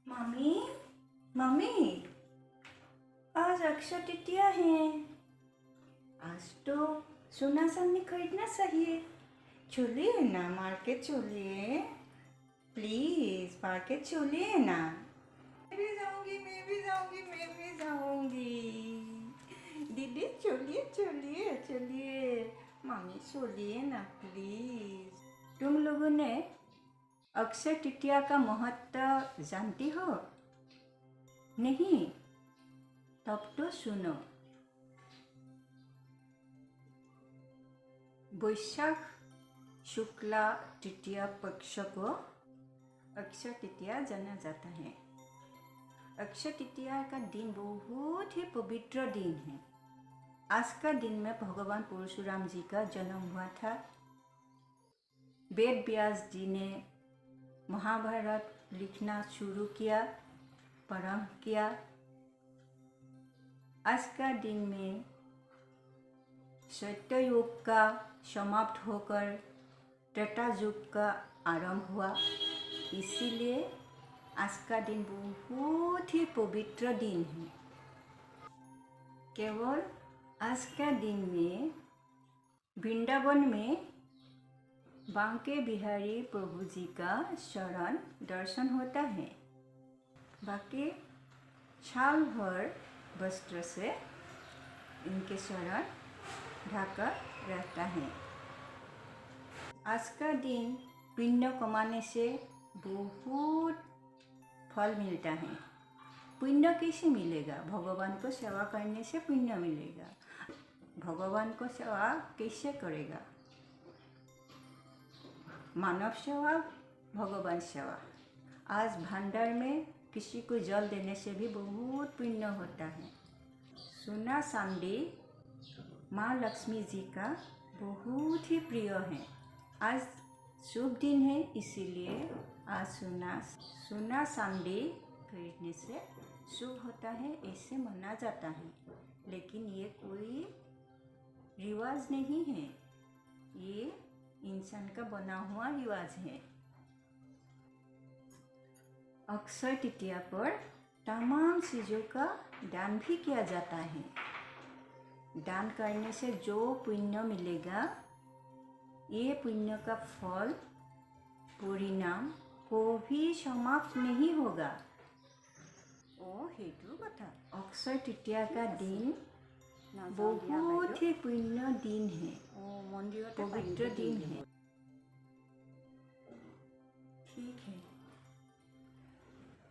Mummy mummy, आज अक्षय तृतीया है। आज तो सोना चांदी खरीदना चाहिए। चलिए ना मार्केट, चलिए प्लीज, मार्केट चलिए ना। मैं भी जाऊंगी, मैं भी जाऊंगी, मैं भी जाऊंगी। दीदी चलिए चलिए चलिए, मम्मी चलिए ना प्लीज। तुम लोगों ने अक्षय तृतीया का महत्व जानती हो? नहीं? तब तो सुनो। वैशाख शुक्ला तृतीया पक्ष को अक्षय तृतीया जाना जाता है। अक्षय तृतीया का दिन बहुत ही पवित्र दिन है। आज का दिन में भगवान परशुराम जी का जन्म हुआ था। वेद व्यास जी ने महाभारत लिखना शुरू किया, प्रारंभ किया। आज का दिन में सत्य युग का समाप्त होकर त्रेता युग का आरंभ हुआ। इसीलिए आज का दिन बहुत ही पवित्र दिन है। केवल आज का दिन में वृंदावन में बांके बिहारी प्रभु जी का शरण दर्शन होता है। बाकी साल भर वस्त्र से इनके शरण ढका रहता है। आज का दिन पुण्य कमाने से बहुत फल मिलता है। पुण्य कैसे मिलेगा? भगवान को सेवा करने से पुण्य मिलेगा। भगवान को सेवा कैसे करेगा? मानव सेवा, भगवान सेवा। आज भंडार में किसी को जल देने से भी बहुत पुण्य होता है। सोना चांदी माँ लक्ष्मी जी का बहुत ही प्रिय है। आज शुभ दिन है, इसीलिए आज सोना चांदी खरीदने से शुभ होता है, ऐसे माना जाता है। लेकिन ये कोई रिवाज नहीं है, ये इंसान का बना हुआ रिवाज है। अक्षय तृतीया पर तमाम चीज़ों का दान भी किया जाता है। दान करने से जो पुण्य मिलेगा, ये पुण्य का फल परिणाम कभी समाप्त नहीं होगा। ओ हेतु कथा। अक्षय तृतीया का दिन बहुत ही पुण्य दिन है, पवित्र दिन है। ठीक है।